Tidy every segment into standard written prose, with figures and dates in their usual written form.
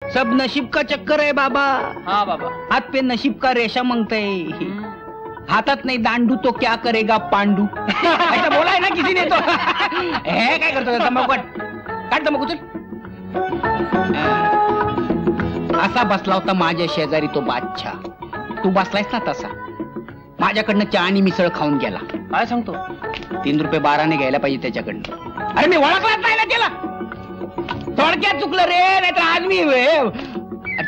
सब नशीब का चक्कर है बाबा। हाँ बाबा। हाथ पे नशीब का रेशा मांगते है, हातात नहीं दांडू तो क्या करेगा पांडू। ऐसा बोला है ना किसी ने तो। हे काय करतो तंबाखू काढ तंबाखू चल। असा बसला होता माझ्या शेजारी तो बादशाह, तू बसलायस ना तसा। माझ्याकडनं चहा आणि मिसळ खाऊन गेला। काय सांगतो? 3 रुपये 12 घ्यायला पाहिजे त्याच्याकडनं। अरे मी ओळखलाच नाही ना त्याला, थोडक्यात चुकलं रे, नाहीतर आज मी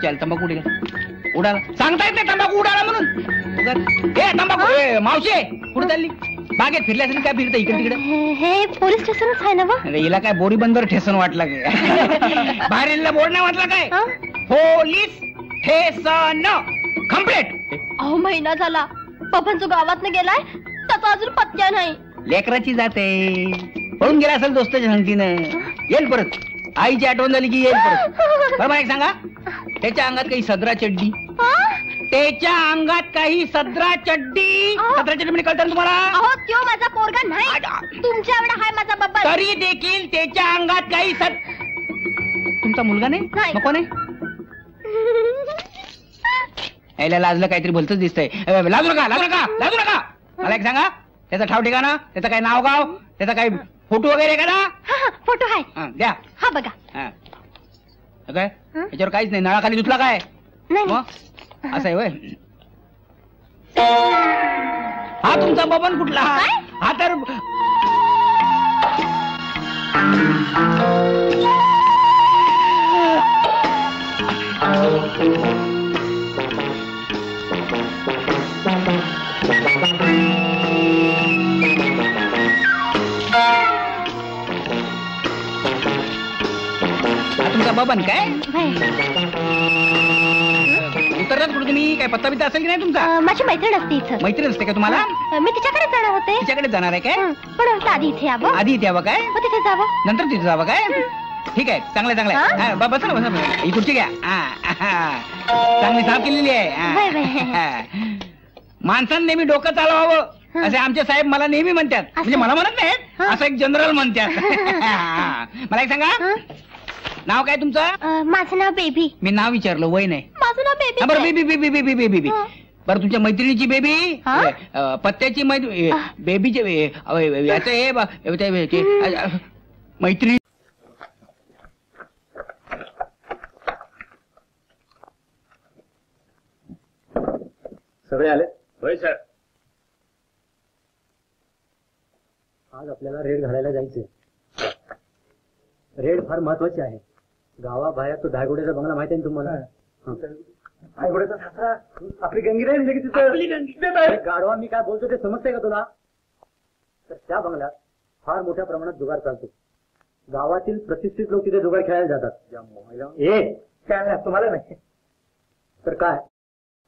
चल तंबाखू उडाला सांगता येत नाही तंबाखू उडाला म्हणून। हे तंबाखू मावशे कुठे चालली? बागेत फिरल्या असेल काय फिरता इकडे तिकडे? हे पोलीस स्टेशनच आहे ना व? अरे हिला काय बोरी बंदर ठेसन वाटला काय? बाहेर बोर्ड नाही वाटला काय? पोलीस ठेसन कंप्लेंट। अहो महिना झाला पप्पांचो गावात गेलाय, त्याचा अजून पत्त्या नाही। लेकराची जाते, पळून गेला असेल दोस्ताच्या संगतीनं, येईल परत। आईची आठवण झाली की येईल परत। बरोबर एक सांगा, त्याच्या अंगात काही सदरा चड्डी, त्याच्या अंगात काही सदरा चड्डी म्हणजे कळतं तुम्हाला? अहो त्यो माझा पोरगा नाही, तुमच्या एवढा हाय माझा बाबा। तरी देखील त्याच्या अंगात काही तुमचा मुलगा नाही? नको नाही? यायला लाजलं काहीतरी भलतच दिसतंय। लाजू नका लाजू नका लाजू नका। मला एक सांगा, त्याचा ठाव ठिकाणा, त्याचं काही नाव गाव, त्याचा काही फोटो वगैरे का ना? फोटो आहे द्या। हा बघा। काय याच्यावर काहीच नाही, नळाखाली धुतला काय? मग असं आहे वय? हा तुमचा बबन कुठला? हा तर तुमचा बबन काय? उतरलात कुठे तुम्ही? काय पत्ता बित्ता असेल की नाही तुमचा? माझी मैत्रीण असते इथं। मैत्रीण असते का तुम्हाला? मी तिच्याकडे जाणार होते। तिच्याकडे जाणार आहे काय? पण आधी इथे यावं। आधी इथे यावं काय? तिथे जावं, नंतर तिथे जावं काय? ठीक आहे, चांगलं चांगलं। बसा ना बसा, ही खुर्ची घ्या। चांगली साफ केलेली आहे। माणसानं नेहमी डोकं चालवावं असे आमचे साहेब मला नेहमी म्हणतात, म्हणजे मला म्हणत नाहीत, असं एक जनरल म्हणतात। मला एक सांगा, नाव काय तुमचं? माझं नाव बेबी। मी नाव विचारलं, वय नाही। माझं नाव बेबी। बरं baby baby baby baby baby. बरं तुमच्या मैत्रिणीची बेबी, पत्त्याची बेबीचे याचं मैत्रिणी सगळे आले? होय सर। आज आपल्याला रेड घालायला जायचंय। रेड फार महत्वाची आहे। गावाबाहेर तो धायगुड्याचा बंगला माहिती आहे तुम्हाला? धायगुड्याचा सासरा आपली गंगी राहील की तिथं? गाढवा मी काय बोलतो ते समजतंय का तुला? तर त्या बंगल्यात फार मोठ्या प्रमाणात जुगार चालतो। गावातील प्रतिष्ठित लोक तिथे जुगार खेळायला जातात। काय तुम्हाला नाही तर काय,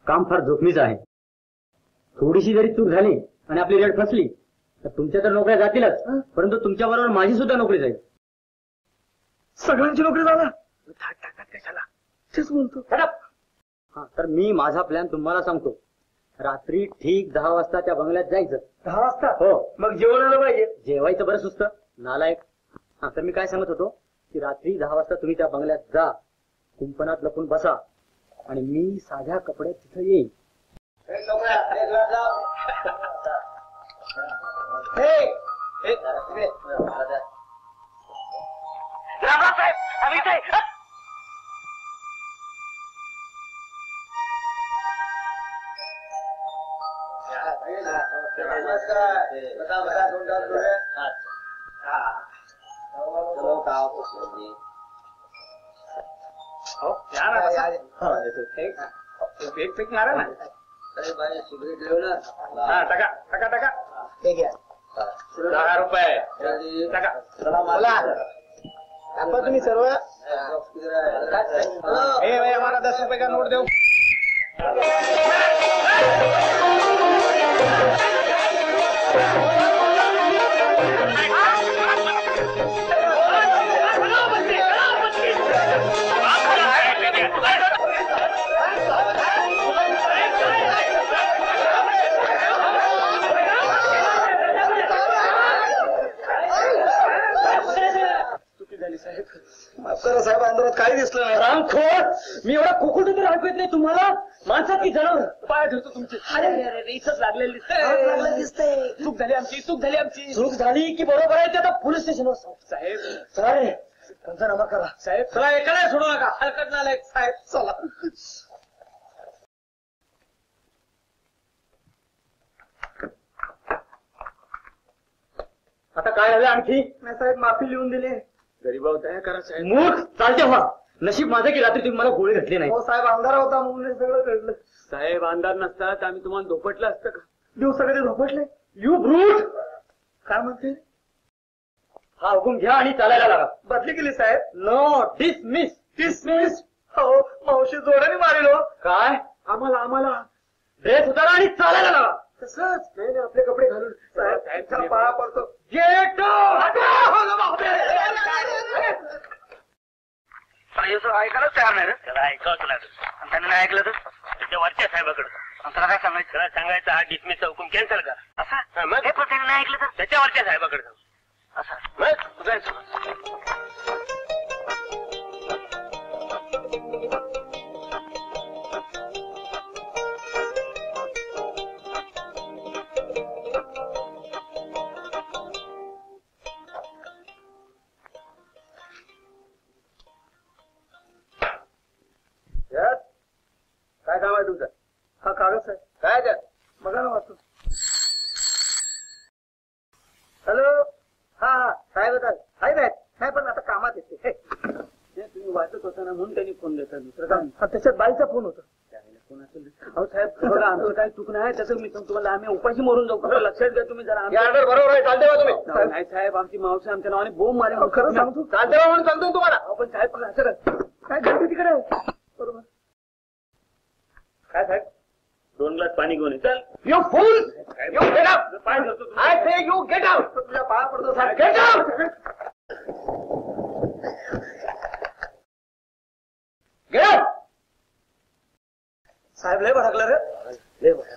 काम फार जोखमीचं आहे। थोडीशी जरी चूक झाली आणि आपली रेड फसली तर तुमच्या तर नोकऱ्या जातीलच, परंतु तुमच्या बरोबर माझी सुद्धा नोकरी जाईल। सगळ्यांची नोकरी झाला टाकात कशाला? तेच बोलतो। हा तर मी माझा प्लॅन तुम्हाला सांगतो। रात्री ठीक 10 वाजता त्या बंगल्यात जायचं। 10 वाजता? हो। मग जेवण आलं पाहिजे? जेवायचं बरं सुस्त नालायक। हा तर मी काय सांगत होतो की रात्री 10 वाजता तुम्ही त्या बंगल्यात जा, कुंपणात लपून बसा आणि मी साध्या कपड्यात तिथं येईन। रामरावसाहेब आम्ही इथे। एक पीक मारा ना। टाका टाका टाका, 10 रुपये टाका। तुम्ही सर्व हमारा 10 रुपये का नोट दो। माफ करा साहेब, अंधारात काही दिसलं नाही। रामखोर मी एवढा कोकुल तर ऐकू येत नाही तुम्हाला. माणसात की जनावर. पाय ठेवतो तुमचे. अरे अरे अरे इथंच लागलेलं दिसतंय. चूक झाली आमची, चूक झाली आमची. चूक झाली की बरोबर आहे ते आता पोलीस स्टेशनवर साहेब साहेब पंचनामा करा. साहेब चला एकाला सोडू नका. हलकट नालायक साहेब चला. आता काय झालं आणखी? नाही साहेब माफी लिहून दिली. गरीबावर दया करा साहेब. मूर्ख चालते व्हा. नशीब माझं की रात्री तुम्ही मला गोळी घातली नाही. हो साहेब अंधार होता म्हणून हे सगळं घडलं. साहेब अंधार नसता तर आम्ही तुम्हाला धोपटलं असतं का? दिवस सगळे धोपटले. You brute. काय म्हणते? हा हुकूम घ्या आणि चालायला लागा. बदली केली साहेब. No dismiss. डिसमिस. हो मावशी जोराने मारेल हो. काय? आम्हाला ड्रेस उतारा आणि चालायला लागा. तसंच नाही आपले कपडे घालून. साहेब चला पाया पडतो. गेट ऐकायलाच तयार नाही रे. त्याला ऐकावंच लागेल. आणि त्याने नाही ऐकलं तर त्याच्या वरच्या साहेबाकडे त्याला काय सांगायचं? त्याला सांगायचं हा डिसमिसचा हुकूम कॅन्सल करा असा. मग हे पण त्याने नाही ऐकलं तर त्याच्या वरच्या साहेबाकडे जाऊ असा. मग जायचं. काय काम आहे तुमचं? हा कागद साहेब. काय द्या बघा ना वाचतो. हॅलो. हा साहेब साहेब आहेत. नाही पण आता कामात येते. तुम्ही वाचत होता ना म्हणून त्यांनी फोन देतात. दुसरं काम. त्याच्यात बाईचा फोन होता. फोन असेल. अहो साहेब बघा आमचं काय चूक नाही. त्याचं मी सांगतो तुम्हाला आम्ही उपाशी मरून जाऊ. खरं लक्षात घ्या तुम्ही जरा. बरोबर आहे. चालते बा तुम्ही. नाही साहेब आमची मावशी आमच्या नावाने बोंब मारे. खरं सांगतो. चालते बा म्हणून सांगतो तुम्हाला. आपण साहेब असं काय घडते तिकडे. बरोबर. काय साहेब 2 ग्लास पाणी घेऊन ये. चल. You fool. You get out. पाय धरतो तुम्ही. I say you get out. तुझ्या पाया पडतो साहेब. Get out. Get out. साहेब लय भडकलं रे. लय बरं.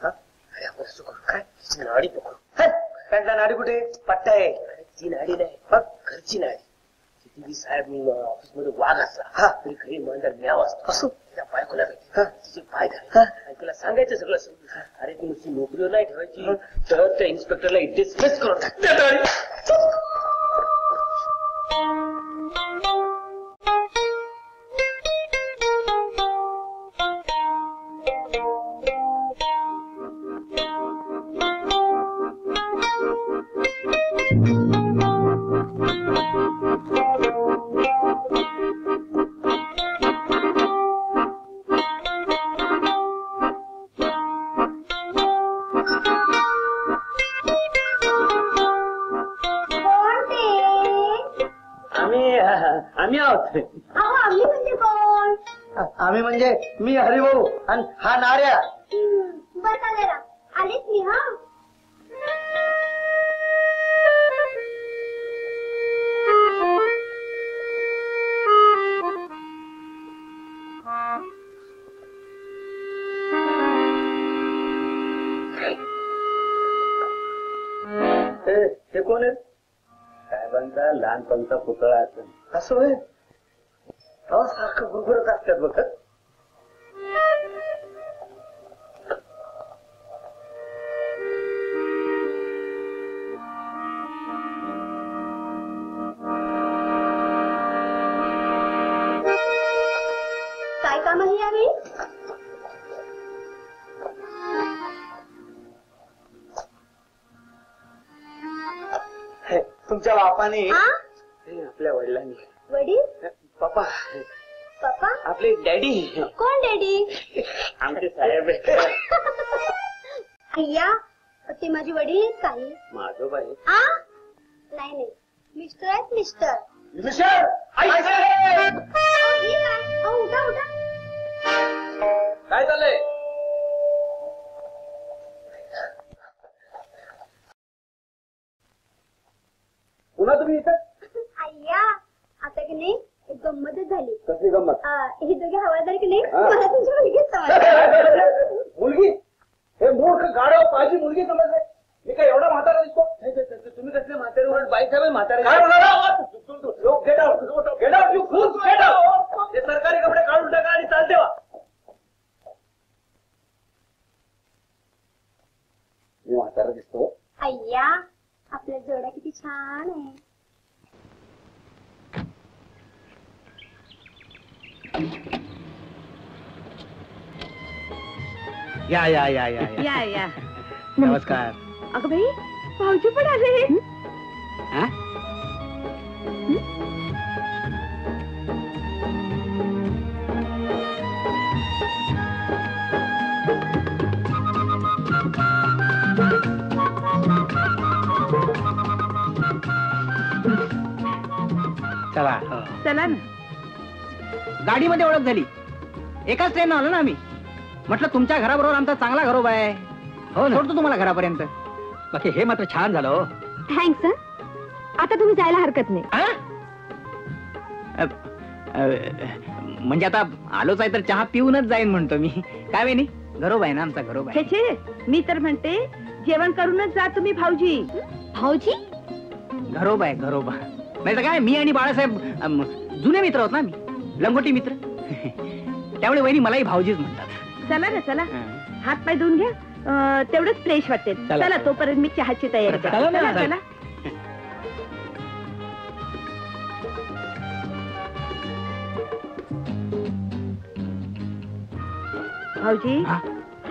अरे आपण असं करू काय नाडी पकडू. पॅन्टला नाडी कुठे? पट्टा आहे. ती नाडी नाही घरची नाडी. किती साहेब मी ऑफिसमध्ये वाघ असला तरी घरी इमानदार न्याव असतो. असो त्या बायकोला तिचे पाय धरायचे आणि तिला सांगायचं सगळं समजून. अरे ती नुसती नोकरीवर नाही ठेवायची तर त्या इन्स्पेक्टरला डिसमिस करून टाक. आम्ही आहोत. आम्ही म्हणजे कोण? आम्ही म्हणजे मी हरिभाऊ आणि हा नार्या. बसा जरा आलेच मी. हा हे कोण आहे? साहेबांचा लहानपणचा पुतळा असेल. असं होय. अहो सारखं गुरगुरत असतात बघ. काय काम आहे यावेळी? तुमच्या बापाने हा? आपल्या वडिलांनी. वडील? पप्पा पप्पा? आपले डॅडी. कोण डॅडी? आमचे साहेब अय्या ते माझे वडील काही. माझं बाई आ? नाही नाही मिस्टर आहेत मिस्टर. मिस्टर हे काय? उठा उठा. काय चाललंय? पुन्हा तुम्ही इथं? अय्या आता की नाही एक गंमतच झाली. कसली गंमत? हे दोघे हवालदार की नाही मला तुमची मुलगीच समजली. मुलगी? हे मूर्ख गाढव माझी मुलगी समजले. मी काय एवढा म्हातारा दिसतो? तुम्ही कसले म्हातारे उलट बाई साहेब म्हातारे. काय म्हणाला? Gate out. Get out. You fool. Get out. हे सरकारी छान आहे. या या या या या. या या. नमस्कार. अगं बाई, भाऊजी पण आले. हा? चला. हो. चला ना. गाडीमध्ये ओळख झाली. एकाच ट्रेन आलो ना आम्ही. म्हटलं तुमच्या घराबरोबर आमचा चांगला घरोबा आहे. हो ना. सोडतो तुम्हाला घरापर्यंत. बाकी हे मात्र छान झालं हो. थँक्स. आता तुम्ही जायला हरकत नाही. आ? म्हणजे आता आलोच आहे तर चहा पिऊनच जाईन म्हणतो मी. काय वेणी घरोबा आहे ना आमचा घरोबा छे आहे. छे, मी तर म्हणते जेवण करूनच जा तुम्ही भाऊजी. भाऊजी घरोबा आहे घरोबा. नाही तर काय, मी आणि बाळासाहेब जुने मित्र आहोत ना मी. लंगोटी मित्र. त्यामुळे वहिनी मलाही भाऊजीच म्हणतात. चला ना चला, हा. हात पाय धुवून घ्या. तेवढंच फ्रेश वाटेल. चला. चला तोपर्यंत मी चहाची तयारी करते. चला ना, चला चला. चला. भाऊजी, हा?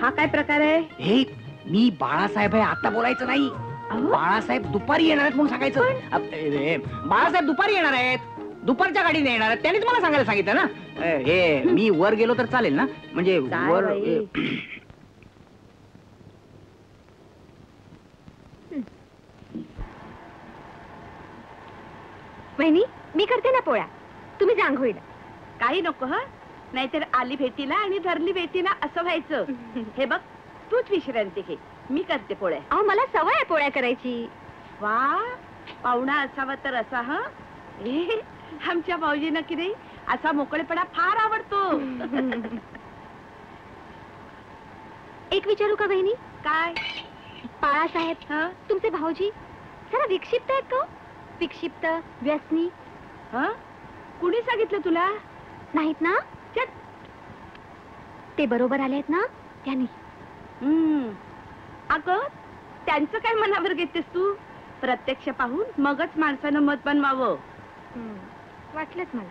हा काय प्रकार आहे? हे मी बाळासाहेब आहे आता बोलायचं नाही. अहो, बाळासाहेब दुपारी येणार आहेत म्हणून सांगायचं. बाळासाहेब दुपारी येणार आहेत. दुपारच्या गाडीने येणार आहेत. त्यांनीच मला सांगायला सांगितलं ना. हे मी वर गेलो तर चालेल ना? म्हणजे काय वर बाई. वहिनी, मी करते ना पोळ्या. तुम्ही जांघोळीला. काही नको ह, नाहीतर आली भेटीला आणि धरली भेटीला असं व्हायचं. हे बघ, तूच विश्रांती घे, मी करते पोळ्या. अहो, मला सवय आहे पोळ्या करायची. वा, पाहुणा असावा तर असा. ह आमच्या भाऊजींना की नाही असा मोकळेपणा फार आवडतो. एक विचारू का बहिणी? काय? बाळासाहेब, ह तुमचे भाऊजी जरा विक्षिप्त आहेत का? विक्षिप्त, व्यसनी ह कुणी सांगितलं तुला? नाहीत ना? चट. ते बरोबर आलेत ना त्यांनी. अगं, त्यांचं काय मनावर घेतेस तू? प्रत्यक्ष पाहून मगच माणसानं मत बनवावं. वाटलंच मला.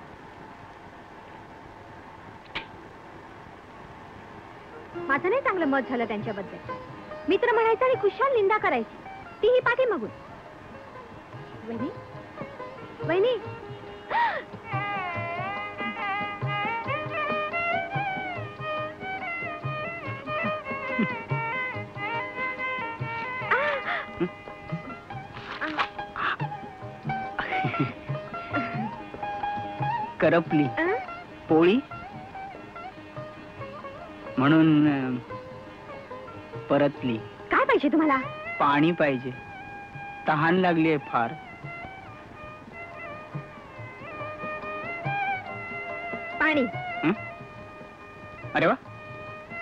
माझं नाही चांगलं मत झालं त्यांच्याबद्दल. मित्र म्हणायचं आणि खुशाल निंदा करायची, तीही पाठी मागून. वहिनी, वहिनी, करपली पोळी म्हणून परतली. काय पाहिजे तुम्हाला? पाणी पाहिजे. तहान लागली आहे फार. पाणी. हं? अरे वा,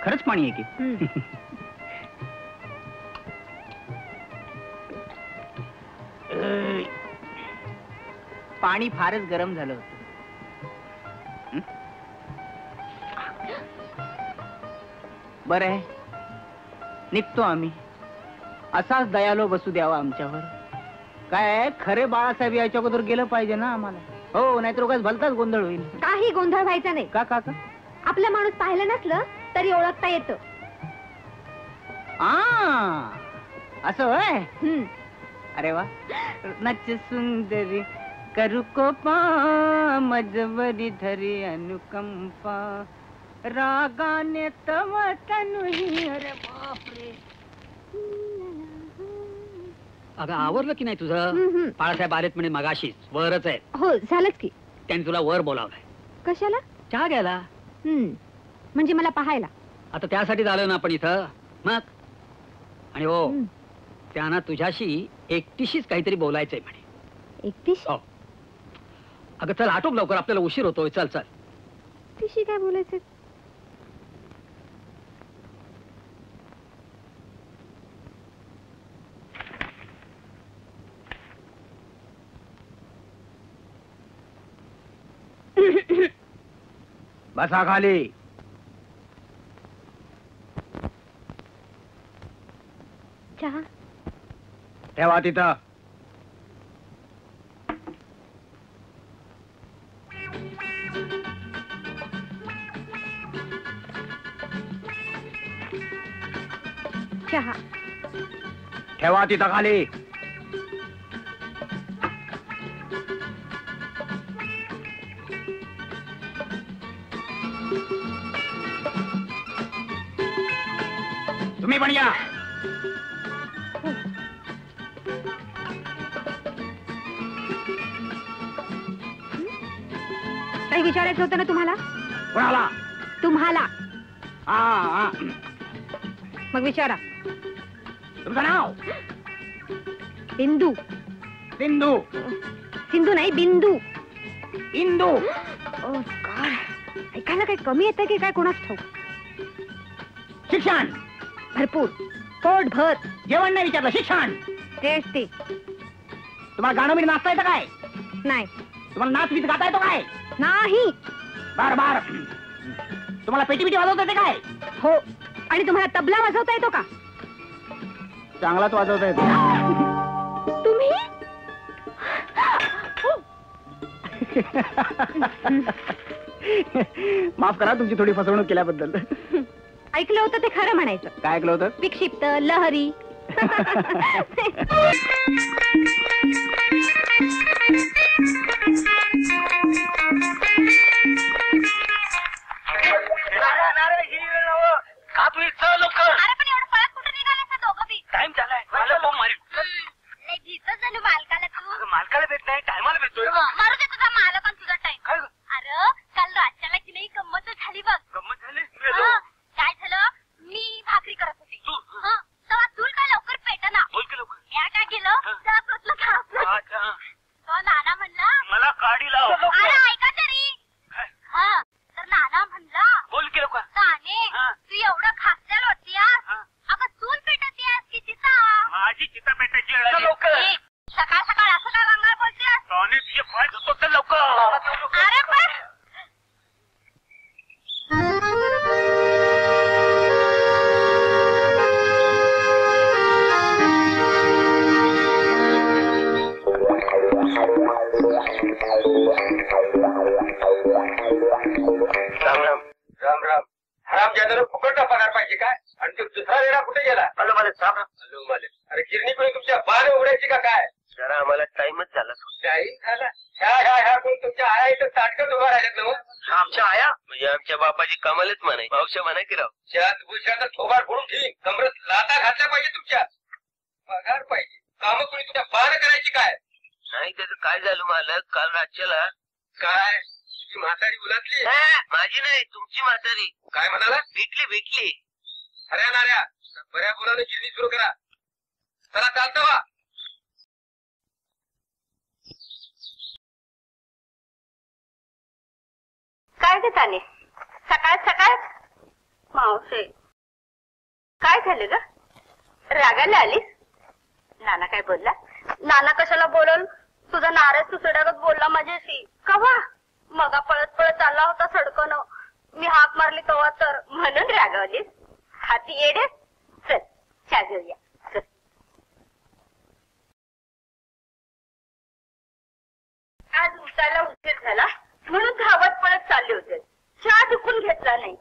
खरंच पाणी आहे की. पाणी फारच गरम झालं होतं. बरं आहे, निघतो आम्ही. असाच दयालो बसू द्यावा आमच्यावर. काय खरे बाळासाहेब याच्या अगोदर गेलं पाहिजे ना आम्हाला. हो, नाहीतर उगाच भलताच गोंधळ होईल. काही गोंधळ व्हायचा नाही. का का का? आपला माणूस पाहिलं नसलं तरी ओळखता येतं. असं होय. अरे वा. नच सुंदरी करू कोपा मजबरी धरी अनुकंपा रागाने तव तनुही. अरे बापरे. अगं आवरलं की नाही तुझं? बाळासाहेब आलेत म्हणे मगाशीच. वरच आहे. हो, झालंच की. त्यांनी तुला वर बोलावलंय कशाला? चहा घ्यायला. म्हणजे मला पाहायला? आता त्यासाठी झालं ना आपण इथं. मग आणि हो, त्यांना तुझ्याशी एकटीशीच काहीतरी बोलायचंय म्हणे. एकटीशी? हो. अगं चल, आटोप लवकर, आपल्याला उशीर होतोय. चल चल. एकटीशी काय बोलायचं? बसा खाली. चहा? ठेवा तिथं. चहा. ठेवा तिथं खाली. तुम्ही पण या. काही विचारायचं होतं ना तुम्हाला? कोणाला? तुम्हाला. हा. मग विचारा. तुमचं नाव? बिंदू. बिंदू. सिंधू नाही, बिंदू. इंदू. ओ गॉड, ऐकायला काही कमी येतं की काय कोणाच ठाऊक. शिक्षण भरपूर, पोटभर. जेवण नाही विचारलं, शिक्षण. तेच ते. तुम्हाला गाणं बिणं नाचता येतं काय? नाही. तुम्हाला नाच गीत गाता येतो काय? नाही. बर. तुम्हाला पेटी वाजवता येते काय? हो. आणि तुम्हाला तबला वाजवता येतो का? चांगलाच वाजवता येतो. तुम्ही? माफ करा तुमची थोडी फसवणूक केल्याबद्दल. ऐकलं होतं ते खरं म्हणायचं. काय ऐकलं होतं? विक्षिप्त, लहरी. टाइम झालाय. मालकाला भेट नाही, टायमाला भेटतोय. मारू दे तुझा मालक आणि तुझा टाइम. काय अरे काल रातच्याला की नाही गंमत झाली बघ. गंमत झाली? काय झालं, मी भाकरी करत होते. तेव्हा चूल काय लवकर पेटना. बोल की लवकर. या काय केलं, त्या चुलीतलं घासलं. अच्छा. तो नाना म्हणला, मला काढी लाव. अरे ऐका तरी. हा तर नाना म्हणला, बोल की लवकर. ताने तू एवढं खासलेलं होतीयास, अगं चूल पेटतीयास की चिता. माझी चिता पेटायची वेळ आली. लवकर. सकाळ सकाळ असं काय रंगाळ बोलतेस? ताने तुझे पाय धुतो तर लवकर. अरे पण राम. हराम ज्याला फुकटचा पगार पाहिजे काय? आणि तो दुसरा वेळा कुठे गेला? हॅलो मालक. हॅलो मालक. अरे गिरणी कोणी तुमच्या बाण उघडायची का काय? जरा आम्हाला टाइमच झाला. टाइम झाला? ह्या कोण तुमच्या आया इथं ताटकत उभा राहिल्यात ना? आमच्या आया म्हणजे आमच्या बापाची कमालच म्हणाय. मावशा म्हणा की राव. त्यात भुशाचा थोबाड फोडून ठेवी. कमरत लाता घातल्या पाहिजे तुमच्या. पगार पाहिजे. कामं कोणी तुमच्या बाण करायची काय? नाही त्याचं काय झालं मालक, काल रातच्याला काय तुझी म्हातारी उलातली? माझी नाही, तुमची म्हातारी. काय म्हणाला? भेटली. अरे नाऱ्या, बऱ्या बोलाने गिरणी सुरू करा. चला चालतं वा. काय ग ताने, सकाळ सकाळ? मावशे काय झालं ग, रागाला आलीस? नाना काय बोलला? नाना कशाला बोलल, तुझा नाराज सुसड्यागत बोलला माझ्याशी. कवा? मगा पळत पळत चालला होता सडकनं, मी हाक मारली तेव्हा तर म्हणून रागावलीस? हाती येडे. चल चहा घेऊया. चल. आज उठायला उशीर झाला म्हणून धावत पळत चालले होते. चहा चुकून घेतला नाही.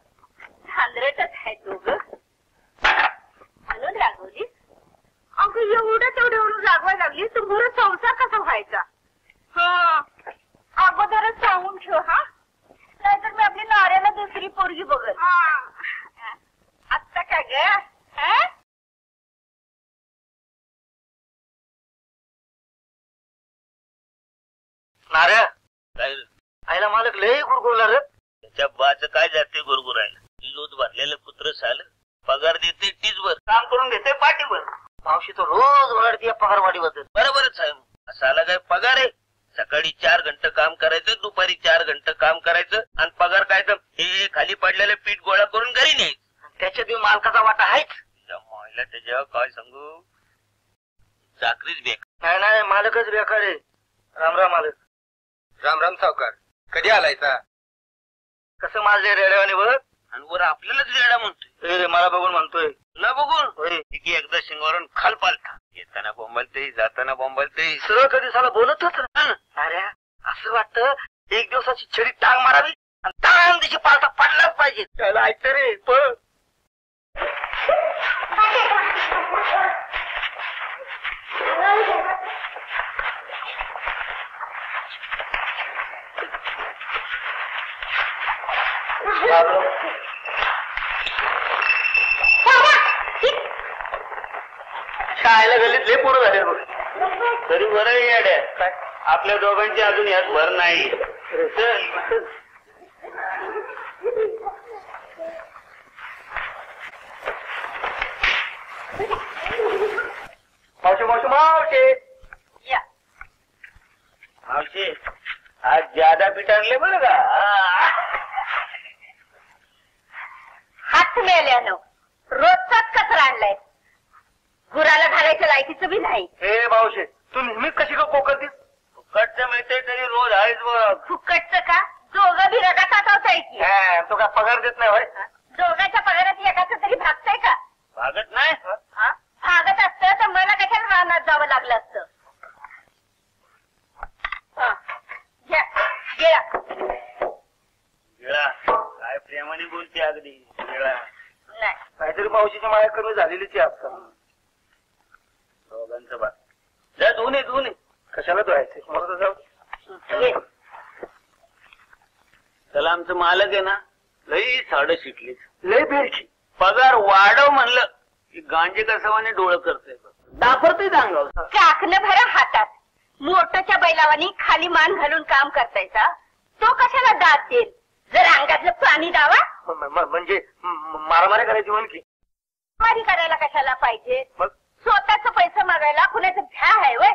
धांदरटच आहे तू ग, म्हणून रागवलीस? अगं एवढं रागवायला लागली तर पुढे संसार कसा व्हायचा? हा अगोदरच सांगून ठेव हा, नाहीतर मी आपली नाऱ्याला दुसरी पोरगी बघत. आत्ता काय ग? नाऱ्या काय आईला मालक लय गुरगुरला रे. त्याच्या बाच काय जाते गुरगुरायला. लोट भरलेलं कुत्र साल पगार देते टीजवर, काम करून घेते पाठीवर. मावशी तो रोज ओरडते पगारवाढीबद्दल. बरोबरच आहे. साला काय पगार आहे? सकाळी 4 घंटे काम करायचं, दुपारी 4 घंटे काम करायचं, आणि पगार काय तर हे खाली पडलेलं पीठ गोळा करून घरी न्यायचं. त्याच्यात मालकाचा वाटा आहेच. महिला त्याच्या काय सांगू, चाकरीच बेकार. नाही मालकच बेकार आहे. रामराम मालक. राम सावकार. कधी आलायचा? कसं माझे रेड्यावाने बघ, आणि वर आपल्यालाच रेडा म्हणतोय. मला बघून म्हणतोय ना, बघून एकदा शिंगावरून खाल पालथा. येताना बोंबलते, जाताना बोंबलते. सरळ कधी साला बोलतच ना. अरे असं वाटतं एक दिवसाची छडी टांग मारावी आणि टांग दिशी पालथा पडलाच पाहिजे. त्याला ऐकतं रे पळ. शाळेला गल्लीत लय पोरं झाले बघ. तरी बरं येड्या काय आपल्या दोघांची अजून यात भर नाही. मावशी मावशी मावशी या मावशी आज ज्यादा पीठ आणले बरं का. हात मेल्यानं रोजचाच कचरा आणलाय. गुराला घालायच्या लायकीचं बी नाही. हे मावशी तू नेहमीच कशी का कोकणतीस. फुकटचं मिळते तरी रोज आहेच बघ. फुकटचं का दोघं बी रगात आहे की. तो काय पगार देत नाही होय. दोघांच्या पगारात एकाचं तरी भागतंय का. भागत नाही. हा? भागत असतं तर मला कशाला रानात जावं लागलं असतं. हा. घ्या गिळा. गिळा काय प्रेमाने बोलते अगदी. गिळा नाही काहीतरी मावशीची माया कमी झालेलीच आहे आजकाल. दोघांचं बा जा धुवून ये कशाला धुवायचे मला तर जाऊ. घे. त्याला आमचं मालक आहे ना लई साडं शिकली लई भेटची. पगार वाढव म्हणलं की गांजे कसावाने डोळं करते दाखवते चांगलं. काकणं भरा हातात मोठच्या बैलावानी खाली मान घालून काम करतायचा. तो कशाला दाद देईल. जर अंगातलं पाणी दावा म्हणजे मारामारी करायची म्हण की. मारी करायला कशाला पाहिजे. मग स्वतःच पैसे मागायला कुणाचं भ्या आहे वय.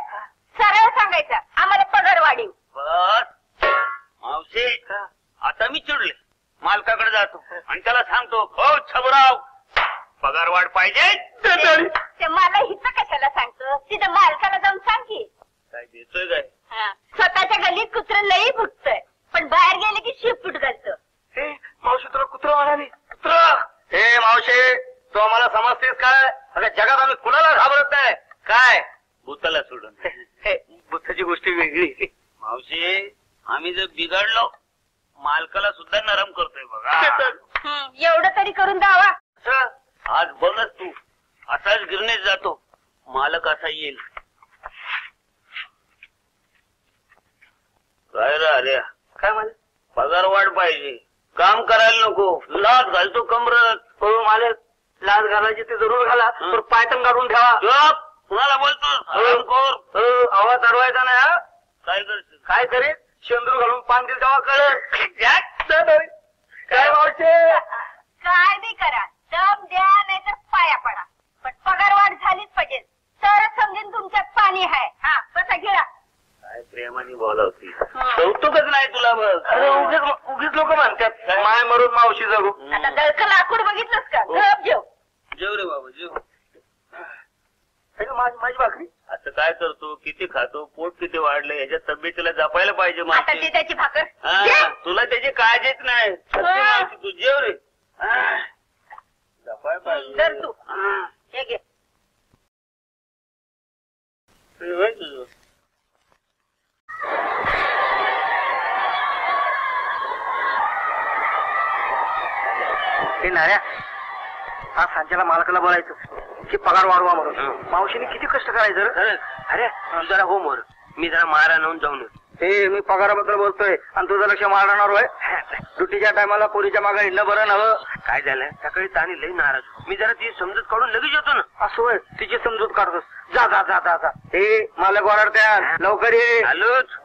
सरळ सांगायचं आम्हाला पगार वाढीव. बस मावशी आता मी चिडले. मालकाकडे जातो आणि त्याला सांगतो हो छबराव पगार वाढ पाहिजे. ते मला हिचं कशाला सांगतो. तिथं मालकाला जाऊन सांग की. काय देतोय काय. स्वतःच्या गल्लीत कुत्र लई फुटतोय पण बाहेर गेले की शिपूट घालतं. हे मावशी तुला कुत्रा म्हणाली. कुत्रा हे मावशी तू आम्हाला समजतेस काय. अगं जगात आम्ही कुणाला घाबरत नाही. काय भूताला सोडून. भूताची गोष्टी वेगळी. मावशी आम्ही जर बिघडलो मालकाला सुद्धा नरम करतोय बघा. एवढं तरी करून द्यावा. आज बघच तू असाच गिरणीत जातो मालक असा येईल. काय रे काय म्हण पगार वाढ पाहिजे. काम करायला नको. लाच घालतो कमरत. हो मालक लाच घालायची ते जरूर घाला तर पायतन काढून ठेवा. कुणाला बोलतो आवाज चढवायचा नाही. हा काय करशील काय करेल शेंदूर घालून पान दिल तेव्हा कळलं. काय मावशे काय बी करा दम द्या नाहीतर पाया पडा पण पगार वाढ झालीच पाहिजे. तरच समजेन तुमच्यात पाणी आहे. हा कसा गिळा. काय प्रेमाने बोलावती. कौतुकच नाही तुला. बघ उगीच लोक म्हणतात माय मरून मावशी जगू. आता दळकं लाकूड बघितलंस का. गप जेव. जेव रे बाबा जेव. माझी भाकरी आता काय करतो किती खातो पोट किती वाढलं याच्या तब्येतीला जपायला पाहिजे. आता ती त्याची भाकर तुला त्याची काळजीच नाही. तू जेव रे. जपाय पाहिजे. धर तू हे घे. तुझं हे नाऱ्या हा सांच्याला मालकाला बोलायचं की पगार वाढवा म्हणून. मावशीने किती कष्ट करायचं. अरे तू जरा हो मोर मी जरा मारा नेऊन जाऊन येतो. हे मी पगाराबद्दल बोलतोय आणि तुझं लक्ष मारणार होय. ड्युटीच्या टायमाला पोरीच्या मागे हिंडलं बरं नवं. काय झालं सकाळी ताणी लई नाराज. मी जरा ती समजूत काढून लगेच येतो ना. असं होय तिची समजूत काढतोस. जा जा जा जा जा. हे मालक ओरडत्या लवकर ये. आलोच.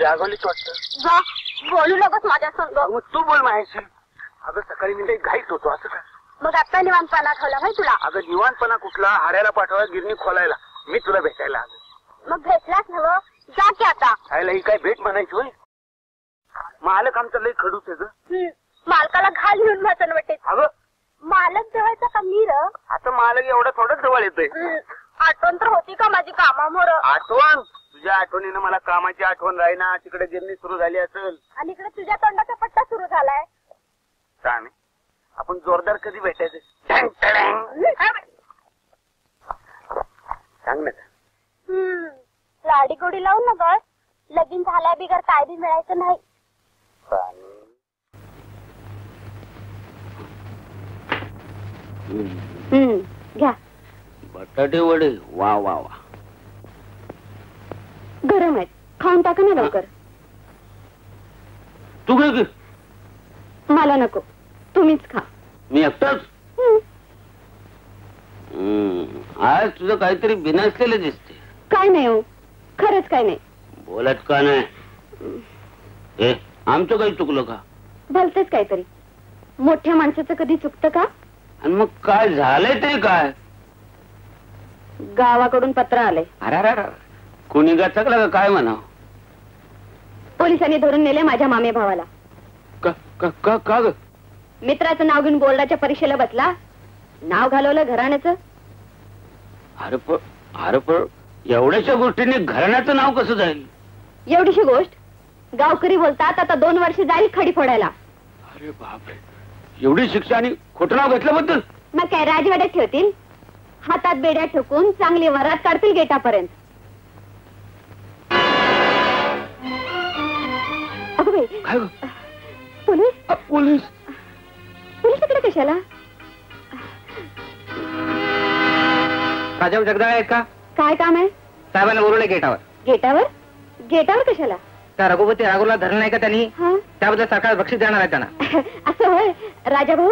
रागवलीच वाटतं. बोलू नकोस माझ्या संग. मग तू बोल माहिती. अगं सकाळी मी काही घाईत होतो असं काय. मग आता निवांतपणा ठेवला भाई तुला. अगं निवांतपणा कुठला. हाड्याला पाठवा गिरणी खोलायला. मी तुला भेटायला आलो. मग भेटलाच नव जा की आता. खायला ही काय भेट म्हणायची होय. मालक आमचा लई खडूच आहे ग. मालकाला घाल घेऊन भाचन वाटते. अगं मालक जवळचा का मीर. आता मालक एवढा थोडंच जवळ येतोय. आठवण तर होती का माझी कामामोर. आठवण तुझ्या आठवणीनं मला कामाची आठवण राहीना. तिकडे गिरणी सुरू झाली असेल आणि इकडे तुझ्या तोंडाचा पट्टा सुरू झालाय. सांग आपण जोरदार कधी भेटायचं. सांग ना. लाडी गोडी लावून ना बस. लगीन झाल्या बिगर काय बी मिळायचं नाही. घ्या. बटाटे वडे वा वा वा. गरम आहेत, खाऊन टाका ना लवकर. तू काय मला नको, तुम्हीच खा. मी एकटाच. आज तुझं काहीतरी बिनसलेलं दिसते. काय नाही हो, खरंच काय नाही. बोलत का नाही? आमचं काही चुकलं का? भलतेच काहीतरी. मोठ्या माणसाचं कधी चुकतं का? आणि मग काय झालंय ते काय? गावाकडून पत्र आलंय. अरे कोणी गचकलं का काय म्हणा? पोलिसांनी धरून नेले माझ्या मामे भावाला. का ग? मित्राचं नाव घेऊन बोर्डाच्या परीक्षेला बसला, नाव घालवलं घराण्याचं. अरे पण एवढ्याशा गोष्टींनी घराण्याचं नाव कसं जाईल? एवढीशी गोष्ट गावकरी बोलतात आता 2 वर्ष जाईल खडी फोडायला. अरे बापरे, एवढी शिक्षा आणि खोटं नाव घेतल्याबद्दल? मग काय राजवाड्यात ठेवतील, हातात बेड्या ठोकून चांगली वरात काढतील गेटापर्यंत. अगं बाई, काय पोलीस पोलीस पोलीस तिकडे कशाला? राजाभाऊ जगदाळे आहेत का? काय काम आहे? साहेबांना बोलवलंय गेटावर. गेटावर? गेटावर कशाला? त्या रघुपती राघवला धरलं नाही का त्यांनी, हा? त्याबद्दल सरकार बक्षीस देणार आहे त्यांना. असं होय राजा भाऊ,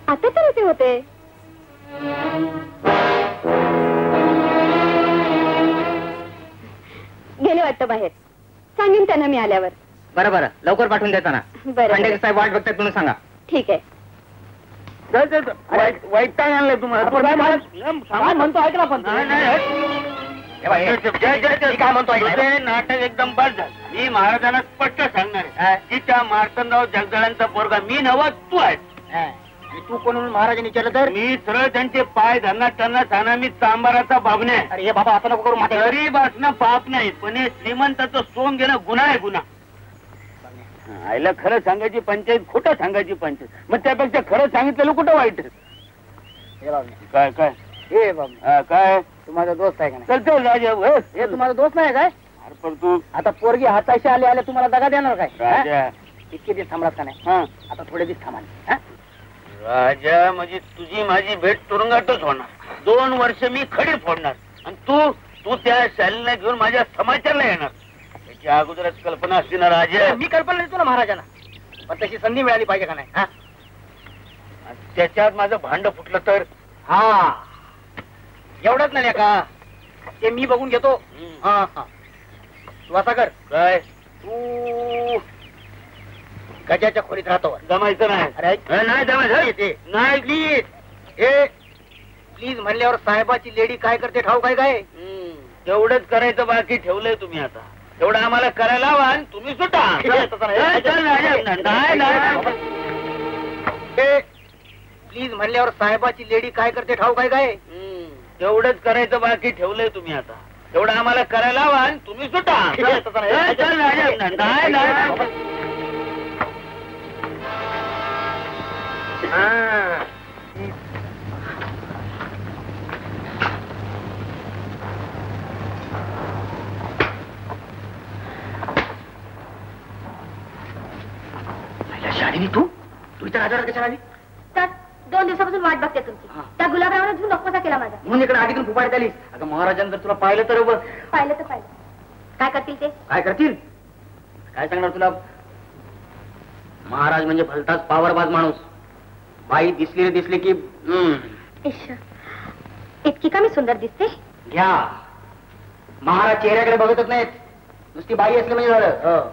आता तर ते होते. गेले वाटतं बाहेर. सांगेन त्यांना मी आल्यावर. बरं लवकर पाठवून देताना. बरं खंडेकर साहेब वाट बघतात म्हणून सांगा. ठीक आहे. वाईट काय आणलंय तुम्हाला? काय म्हणतो ऐकला पण काय म्हणतो? नाटक एकदम बस झालं. मी महाराजांना स्पष्ट सांगणार आहे की त्या मार्तंडराव जगदाळांचा पोरगा मी नवा तू आहे. तू कोण महाराजांनी विचारलं तर? मी सरळ त्यांचे पाय धरणार, त्यांना सांगणार मी चांबाराचा बाबणे. अरे बाबा आता नको करू. गरीब असणं पाप नाही, पण हे श्रीमंताचं सोंग घेणं गुन्हा आहे, गुन्हा. आईला खरं सांगायची पंचायत, खोटं सांगायची पंचायत. मग त्यापेक्षा खरं सांगितलेलं कुठं वाईट? काय काय हे बाबा काय तुम्हाला दोस्त आहे का नाही? चलतो राजा. हे तुम्हाला दोस्त नाही काय? अरे पण तू आता पोरगी हाताशी आले तुम्हाला दगा देणार काय? राजा, इतके दिवस थांबलात का नाही? हा आता थोडे दिवस थांबा. राजा, म्हणजे तुझी माझी भेट तुरुंगातच होणार. 2 वर्ष मी खडी फोडणार आणि तू त्या शालीला घेऊन माझ्या समाचारला येणार. त्याची अगोदरच कल्पना असते ना राजा. मी कल्पना देतो ना महाराजांना, पण तशी संधी मिळाली पाहिजे का नाही? त्याच्यात माझं भांड फुटलं तर? हा एवढंच नाही का? ते मी बघून घेतो. वासाकर काय तू गजाच्या खोलीत राहतो. जमायचं नाही. अरे नाही जमायचं नाही. प्लीज हे प्लीज म्हणल्यावर साहेबाची लेडी काय करते ठाऊ काय काय? तेवढंच करायचं बाकी ठेवलंय तुम्ही. आता तेवढं आम्हाला करायला हवं आणि तुम्ही सुटा. प्लीज म्हणल्यावर साहेबाची लेडी काय करते ठाऊ काय काय? तेवढंच करायचं बाकी ठेवलंय तुम्ही. आता तेवढं आम्हाला करायला हवं आणि तुम्ही सुटा. शाळेनी तू इथं राजाला कशाला आली? तर 2 दिवसापासून वाट बघते तुमची. त्या गुलाबरावने घेऊन नकोसा केला माझा. म्हणून इकडे आगीतून फुपाडत आलीस. अगं महाराजांनी जर तुला पाहिलं तर पाहिलं तर पाहिलं. काय करतील ते? काय करतील? काय सांगणार तुला? महाराज म्हणजे भलताच पावरबाज माणूस. बाई दिसली की इतकी का मी सुंदर दिसते? घ्या. महाराज चेहऱ्याकडे बघतच नाहीत, नुसती बाई असली म्हणजे झालं.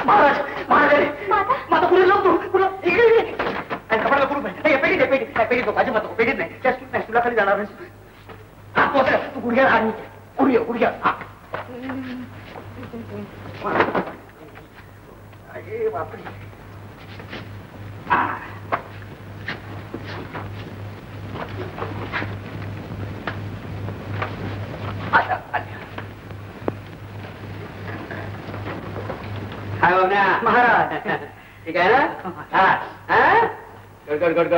महाराज माझा पुढे जाऊ. तू इकडे कपड्याला पुढे पेटीत माझी माता पेटीत नाही. तुला खाली जाणार नाही. तू गुडघ्या आणि गुडघ्या. अरे बापरे. काय बाबा महाराज ठीक आहे ना? गड.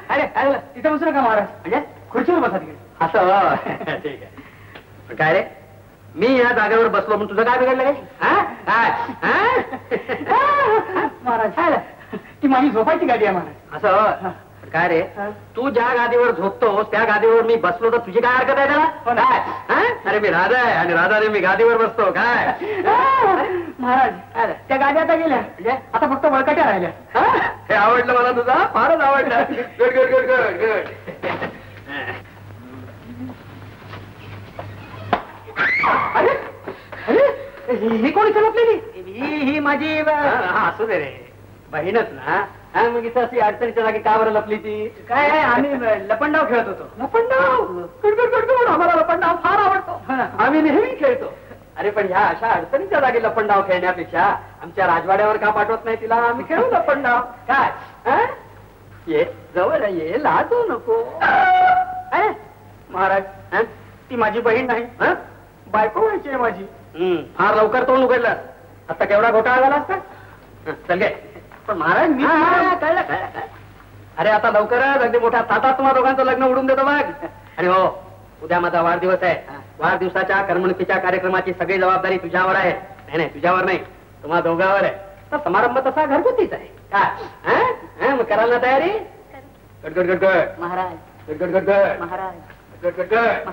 अरे तिथे बसू नका महाराज. म्हणजे खुर्चीवर बसा तिकडे. असं ठीक आहे. काय रे मी या जागेवर बसलो म्हणून तुझं काय बिघडलं काय? हा? काय? हा? महाराज ती माझी झोपायची गाडी आहे महाराज. असं काय रे, तू ज्या गादीवर झोपतोस त्या गादीवर मी बसलो तर तुझी काय हरकत आहे त्याला? काय? हा? अरे मी राजा आहे आणि राजाने मी गादीवर बसतो काय? महाराज त्या गाड्या आता गेल्या, आता फक्त बळकट्या राहिल्या. हे आवडलं मला तुझा, फारच आवडलं. Good good good good good. अरे अरे ही कोणी चलपलेली? ही माझी असू दे रे, बहीणच ना. मग इथं अशी अडचणीच्या जागी का बरं लपली ती? काय आम्ही लपंडाव खेळत होतो. लपंडाव? गुडगुड गुडगुड, आम्हाला लपंडाव फार आवडतो. आम्ही नेहमी खेळतो. अरे पण ह्या अशा अडचणीच्या जागी लपंडाव खेळण्यापेक्षा आमच्या राजवाड्यावर का पाठवत नाही तिला? आम्ही खेळू लपंडाव. काय? ये जवळ ये, लाजू नको. महाराज ती माझी बहीण नाही, बायको व्हायची आहे माझी. फार लवकर तोंड उघडलं. आता केवढा घोटाळा झाला असता. चल गे. पण महाराज मी कळलं. अरे आता लवकरच अगदी मोठ्या ताटात तुम्हा दोघांचं लग्न उडून देतो बघ. आणि हो, उद्या माझा वाढदिवस आहे. वाढदिवसाच्या करमणुकीच्या कार्यक्रमाची सगळी जबाबदारी तुझ्यावर आहे. नाही तुझ्यावर नाही, तुम्हा दोघांवर आहे. तर समारंभ तसा घरगुतीच आहे. काय मग कराल ना तयारी? गड गड गड गड महाराज गड गड गड गड महाराज गड गड गड.